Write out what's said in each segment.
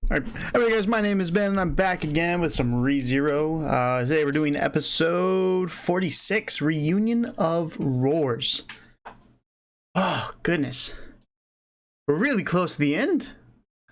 Alright guys, my name is Ben and I'm back again with some ReZero. Today we're doing episode 46, Reunion of Roars. Oh, goodness. We're really close to the end.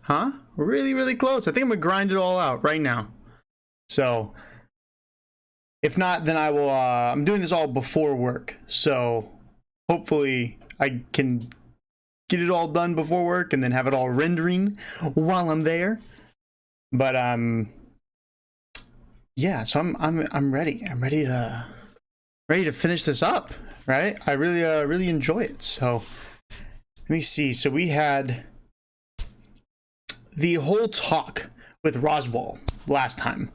Huh? We're really close. I think I'm gonna grind it all out right now. So, if not, then I will, I'm doing this all before work. So, hopefully I can get it all done before work and then have it all rendering while I'm there. But yeah, so I'm ready. I'm ready to finish this up, right? I really enjoy it. So let me see. So we had the whole talk with Roswell last time,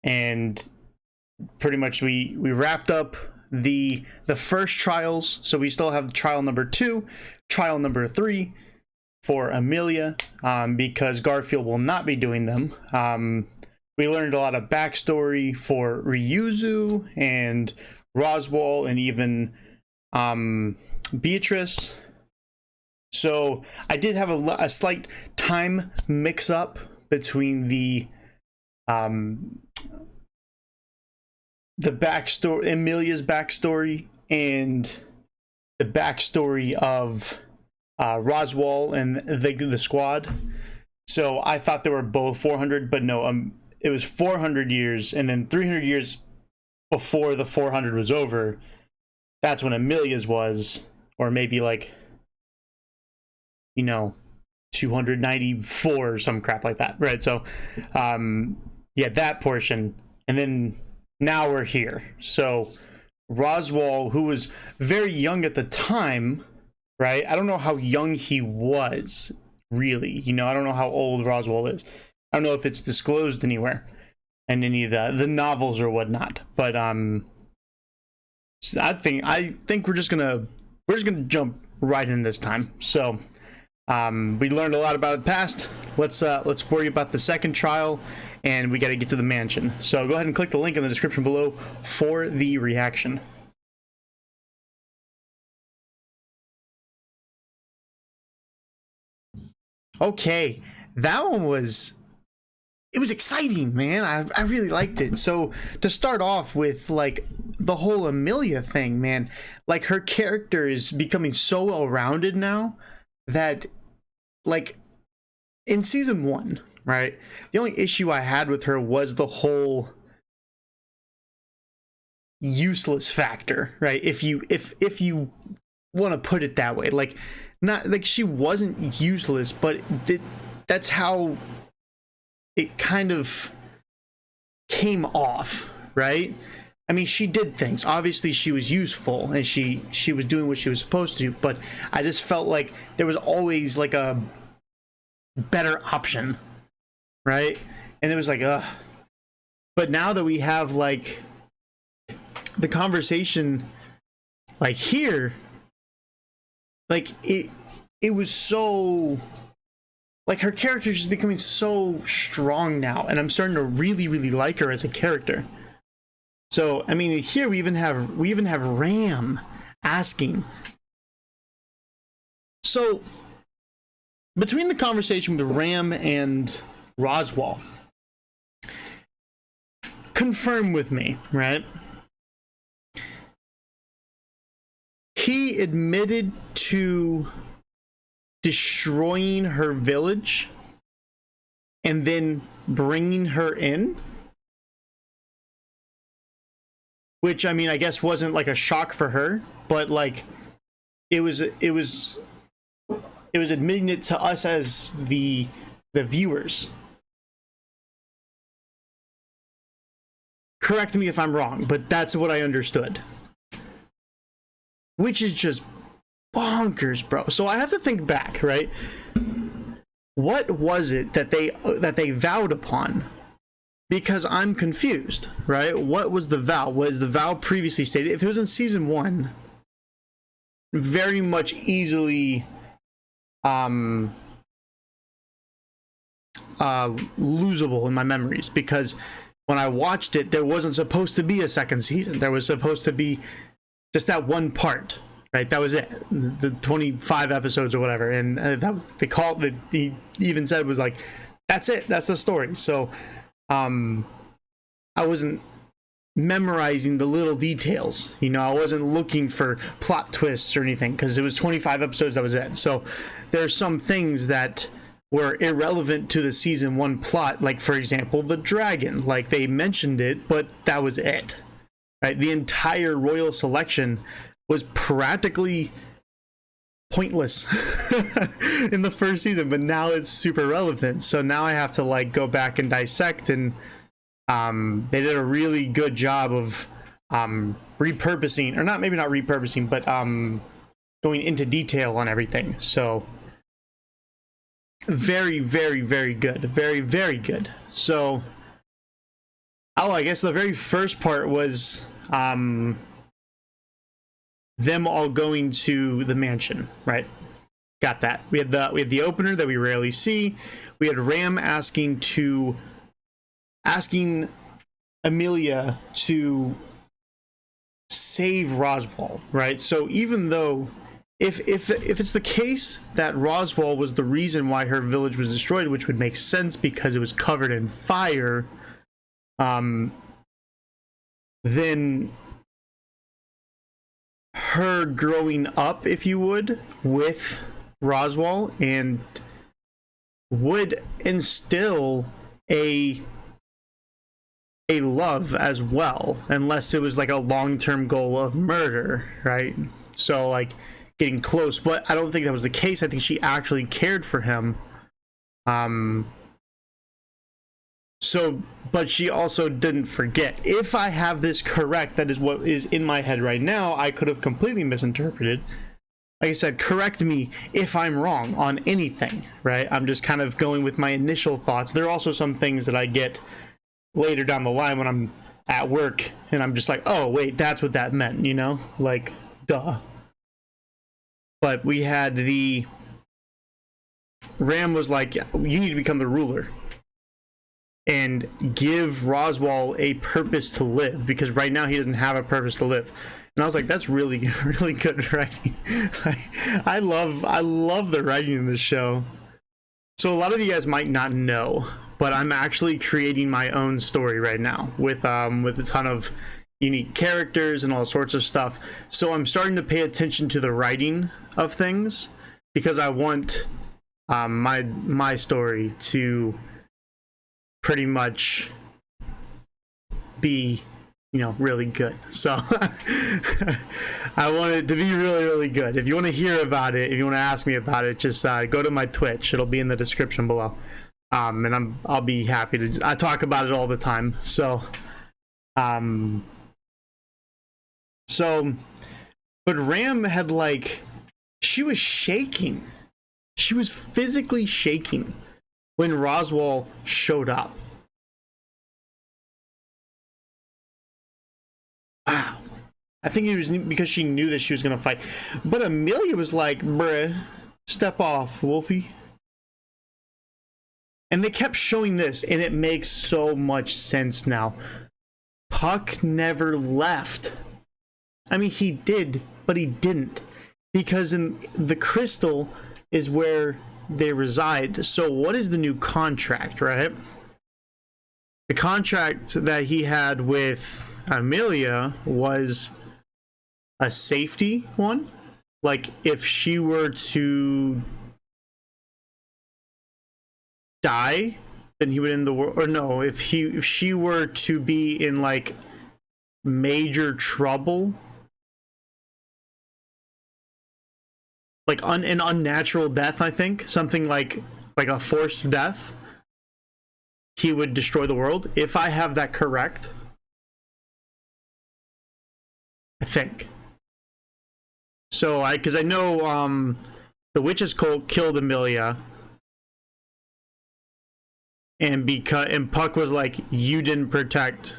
and pretty much we wrapped up the first trials. So we still have trial number 2, trial number 3 for Amelia, because Garfield will not be doing them. We learned a lot of backstory for Ryuzu and Roswell and even Beatrice. So I did have a slight time mix up between the backstory, Amelia's backstory, and the backstory of Roswell and the squad. So I thought they were both 400, but no, it was 400 years, and then 300 years before the 400 was over, that's when Amelia's was, or maybe like, 294 or some crap like that, right? So yeah, that portion, and then now we're here. So Roswell, who was very young at the time, right? I don't know how young he was, really. I don't know how old Roswell is. I don't know if it's disclosed anywhere in any of the novels or whatnot. But I think we're just gonna jump right in this time. So we learned a lot about the past. Let's worry about the second trial, and we got to get to the mansion. So go ahead and click the link in the description below for the reaction. Okay, that one was exciting, man. I really liked it. So to start off with, like, the whole Amelia thing, man, like, her character is becoming so well-rounded now that, like, in season 1, right, the only issue I had with her was the whole useless factor, right? If you want to put it that way, like, not like she wasn't useless, but that's how it kind of came off, right? I mean, she did things. Obviously, she was useful, and she was doing what she was supposed to, but I just felt like there was always, like, a better option, right? And it was like, ugh. But now that we have, like, the conversation, like, here, like, it was so, like, her character is just becoming so strong now, and I'm starting to really like her as a character. So I mean, here we even have Ram asking. So between the conversation with Ram and Roswell, confirm with me, right? He admitted to destroying her village and then bringing her in, which, I mean, I guess wasn't like a shock for her, but like it was admitting it to us as the viewers. Correct me if I'm wrong, but that's what I understood, which is just bonkers, bro. So I have to think back, right? What was it that they vowed upon? Because I'm confused, right? What was the vow? Was the vow previously stated? If it was in season 1, very much easily losable in my memories, because when I watched it, there wasn't supposed to be a second season. There was supposed to be just that one part, right? That was it, the 25 episodes or whatever. And that they called it, he even said it was like that's it. That's the story. So I wasn't memorizing the little details. I wasn't looking for plot twists or anything, because it was 25 episodes, that was it. So there's some things that were irrelevant to the season 1 plot, like for example the dragon. Like, they mentioned it, but that was it, right? The entire royal selection was practically pointless in the first season, but now it's super relevant. So now I have to like go back and dissect, and they did a really good job of repurposing, or not, maybe not repurposing, but going into detail on everything. So very, very, very good. Very, very good. So, I guess the very first part was them all going to the mansion, right? Got that. We had the opener that we rarely see. We had Ram asking Amelia to save Roswaal, right? So even though if it's the case that Roswaal was the reason why her village was destroyed, which would make sense because it was covered in fire, then her growing up, if you would, with Roswaal, and would instill a love as well, unless it was like a long-term goal of murder, right? So like getting close, but I don't think that was the case. I think she actually cared for him. So, but she also didn't forget. If I have this correct, that is what is in my head right now. I could have completely misinterpreted. Like I said, correct me if I'm wrong on anything, right? I'm just kind of going with my initial thoughts. There are also some things that I get later down the line when I'm at work and I'm just like, oh wait, that's what that meant, like, duh. But we had Ram was like, you need to become the ruler and give Roswaal a purpose to live, because right now he doesn't have a purpose to live. And I was like, that's really, really good writing. I love the writing in this show. So a lot of you guys might not know, but I'm actually creating my own story right now with a ton of unique characters and all sorts of stuff. So I'm starting to pay attention to the writing of things, because I want my story to pretty much be, really good. So I want it to be really, really good. If you want to hear about it, if you want to ask me about it, just go to my Twitch. It'll be in the description below. And I'll be happy to. I talk about it all the time. So, but Ram had she was shaking. She was physically shaking when Roswaal showed up. Wow. I think it was because she knew that she was going to fight. But Amelia was like, bruh, step off, Wolfie. And they kept showing this, and it makes so much sense now. Puck never left. I mean, he did, but he didn't. Because in the crystal is where they reside. So what is the new contract, right? The contract that he had with Amelia was a safety one. Like, if she were to die, then he would end the world. Or no, if she were to be in major trouble, an unnatural death, I think, something like a forced death, he would destroy the world. If I have that correct, I think. So because I know the witch's cult killed Amelia, and Puck was like, you didn't protect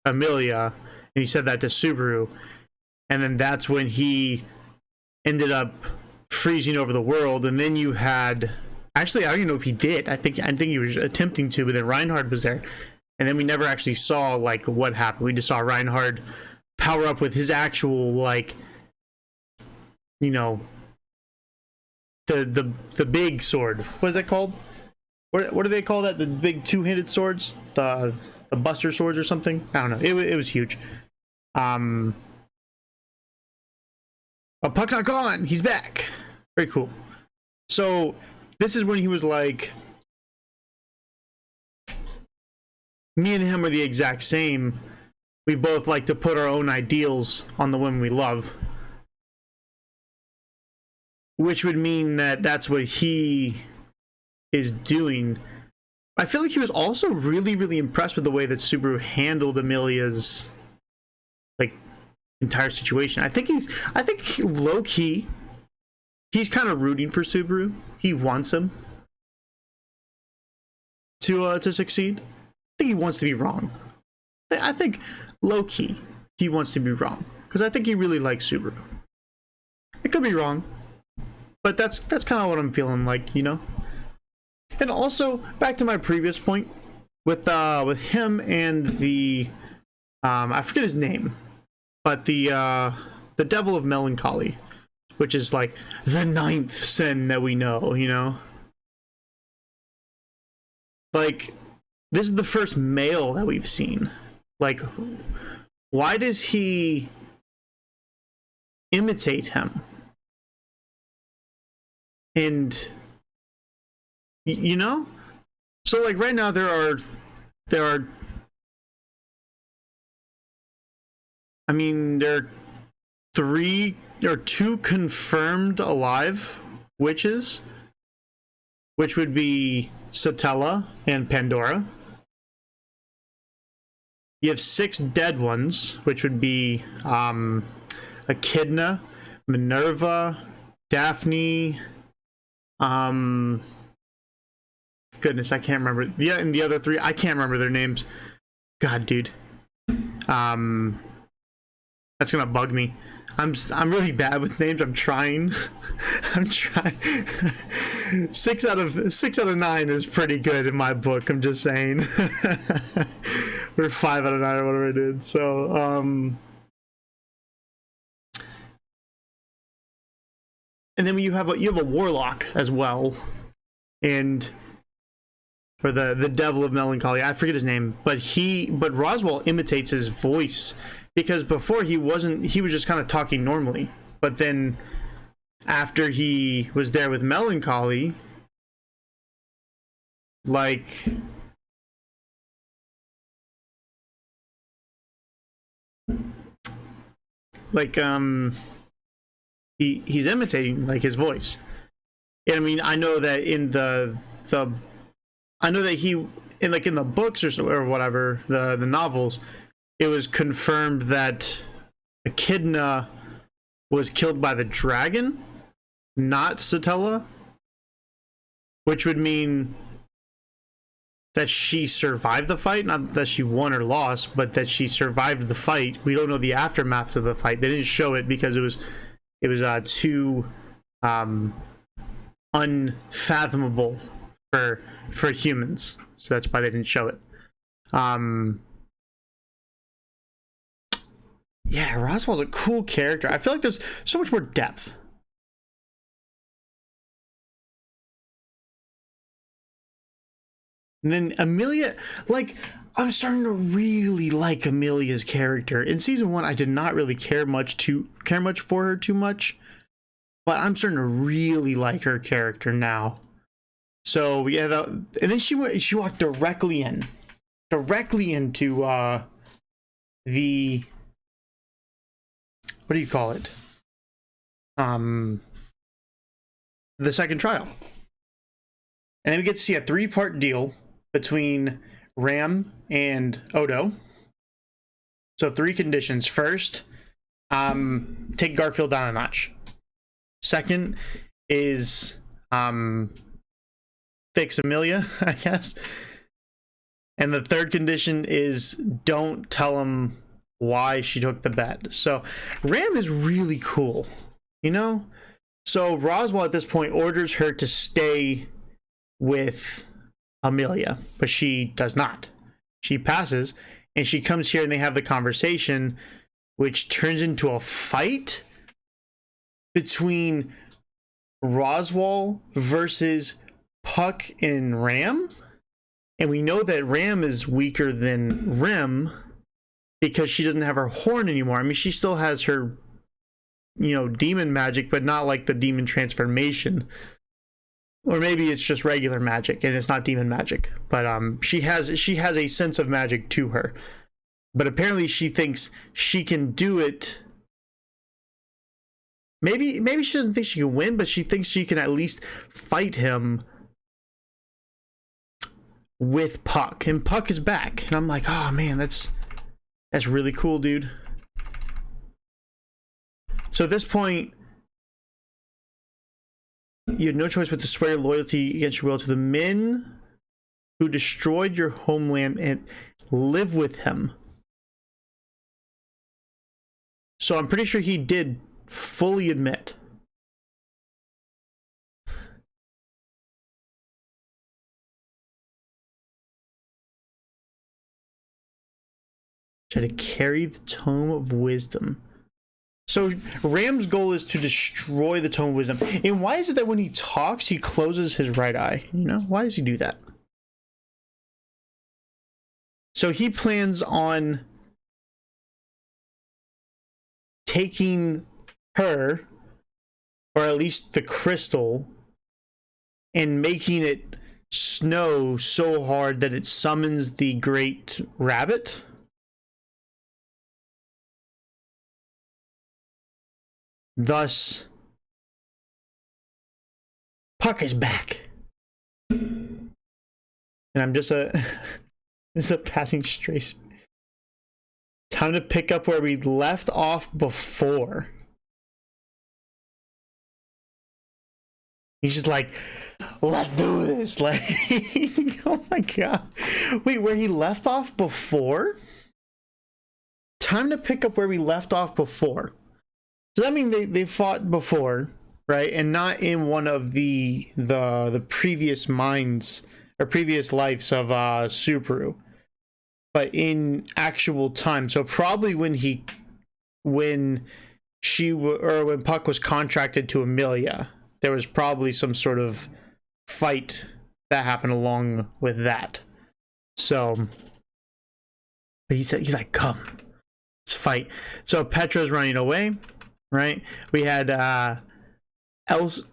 Amelia, and he said that to Subaru, and then that's when he ended up freezing over the world. And then you had, actually, I don't even know if he did. I think he was attempting to, but then Reinhard was there, and then we never actually saw what happened. We just saw Reinhard power up with his actual the big sword. What is that called? what do they call that? The big two-handed swords, the Buster swords or something. I don't know. It was huge. But Puck's not gone. He's back. Very cool. So this is when he was like, me and him are the exact same. We both like to put our own ideals on the women we love. Which would mean that that's what he is doing. I feel like he was also really, really impressed with the way that Subaru handled Amelia's like entire situation. I think low key, he's kind of rooting for Subaru. He wants him to succeed. I think he wants to be wrong. I think low key he wants to be wrong because I think he really likes Subaru. It could be wrong, but that's kind of what I'm feeling like, you know. And also back to my previous point with him and the I forget his name, but the Devil of Melancholy, which is like the 9th sin that we know, you know. Like, this is the first male that we've seen. Like, why does he imitate him? And you know, so like right now there are I mean there are 2 confirmed alive witches, which would be Satella and Pandora. You have 6 dead ones, which would be Echidna, Minerva, Daphne, goodness, I can't remember. Yeah, and the other 3, I can't remember their names. God, dude. That's gonna bug me. I'm really bad with names. I'm trying. I'm trying. 6 out of 9 is pretty good in my book. I'm just saying. Or 5 out of 9 or whatever I did. So, and then you have a warlock as well, and or the Devil of Melancholy. I forget his name, but Roswell imitates his voice because before he was just kind of talking normally, but then after he was there with Melancholy, he's imitating like his voice. And I mean, I know that in I know that he in the books or whatever, the novels, it was confirmed that Echidna was killed by the dragon, not Satella, which would mean that she survived the fight, not that she won or lost, but that she survived the fight. We don't know the aftermaths of the fight. They didn't show it because it was too unfathomable for humans, so that's why they didn't show it. Yeah, Roswell's a cool character. I feel like there's so much more depth. And then Amelia, like, I'm starting to really like Amelia's character. In season 1, I did not really care much for her too much, but I'm starting to really like her character now. So yeah, and then she walked directly into the, what do you call it? The second trial, and then we get to see a 3-part deal between Ram and Odo. So 3 conditions. First, take Garfield down a notch. Second is fix Amelia, I guess. And the third condition is don't tell him why she took the bet. So Ram is really cool, you know? So Roswell at this point orders her to stay with Amelia, but she does not. She passes, and she comes here and they have the conversation, which turns into a fight between Roswell versus Puck and Ram, and we know that Ram is weaker than Rim because she doesn't have her horn anymore. I mean, she still has her, you know, demon magic, but not like the demon transformation. Or maybe it's just regular magic and it's not demon magic. But she has a sense of magic to her. But apparently she thinks she can do it. Maybe she doesn't think she can win, but she thinks she can at least fight him with Puck. And Puck is back. And I'm like, oh man, that's really cool, dude. So at this point, you had no choice but to swear loyalty against your will to the men who destroyed your homeland and live with him. So I'm pretty sure he did fully admit. Try to carry the Tome of Wisdom. So Ram's goal is to destroy the Tome of Wisdom. And why is it that when he talks, he closes his right eye? You know, why does he do that? So he plans on taking her, or at least the crystal, and making it snow so hard that it summons the Great Rabbit. Thus, Puck is back. And I'm just a passing trace. Time to pick up where we left off before. He's just like, let's do this. Like, oh my god. Wait, where he left off before? Time to pick up where we left off before. So that means they fought before, right? And not in one of the previous minds or previous lives of Subaru, but in actual time. So probably when Puck was contracted to Amelia, there was probably some sort of fight that happened along with that. So, but he's like, come, let's fight. So Petra's running away. Right, we had Elsa,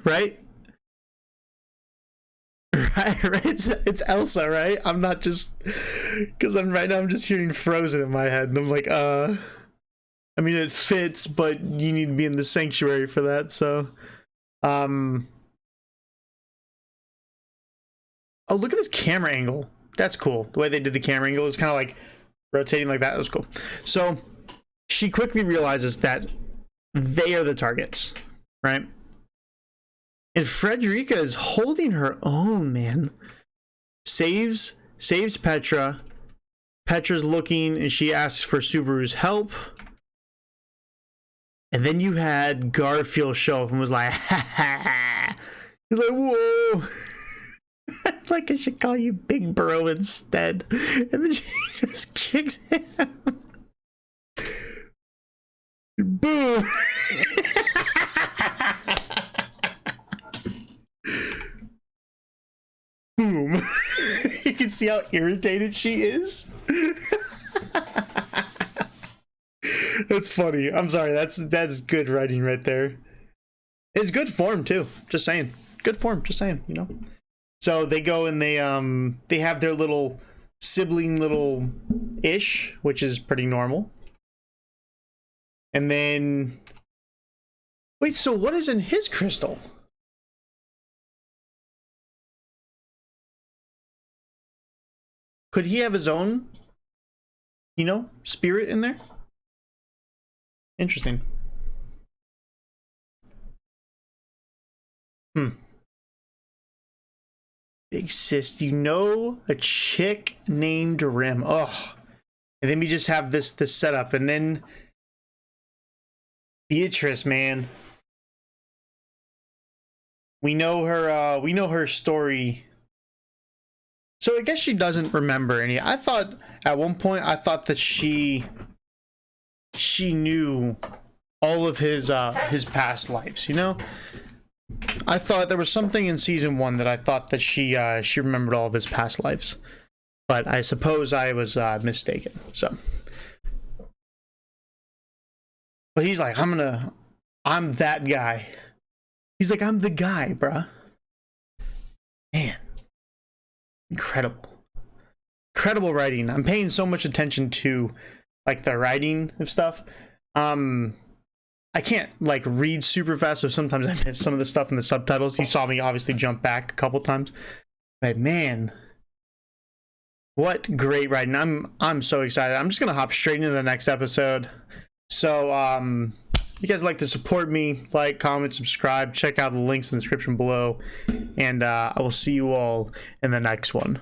right? Right. It's Elsa, right? I'm not just because I'm just hearing Frozen in my head, and I'm like, I mean, it fits, but you need to be in the sanctuary for that. So, oh, look at this camera angle. That's cool. The way they did the camera angle is kind of like rotating like that. That was cool. So she quickly realizes that they are the targets, right? And Frederica is holding her own, man. Saves Petra. Petra's looking and she asks for Subaru's help. And then you had Garfield show up and was like, ha ha. He's like, whoa. Like I should call you Big Bro instead. And then she just kicks him. Boom. Boom. You can see how irritated she is. That's funny. I'm sorry. That's good writing right there. It's good form too. Just saying. Good form. Just saying, you know. So they go and they have their little sibling little ish, which is pretty normal. And then wait, so what is in his crystal? Could he have his own, you know, spirit in there? Interesting. Big sis, you know a chick named Rim. Oh, and then we just have this setup, and then Beatrice, man. We know her story. So I guess she doesn't remember any. I thought at one point that she knew all of his past lives, you know? I thought there was something in season 1 that I thought that she remembered all of his past lives. But I suppose I was mistaken. So, but he's like, I'm that guy. He's like, I'm the guy, bruh. Man, incredible writing. I'm paying so much attention to like the writing of stuff. I can't like read super fast, so sometimes I miss some of the stuff in the subtitles. You saw me obviously jump back a couple times, but man, what great writing. I'm so excited. I'm just gonna hop straight into the next episode. So if you guys like to support me, like, comment, subscribe, check out the links in the description below, and I will see you all in the next one.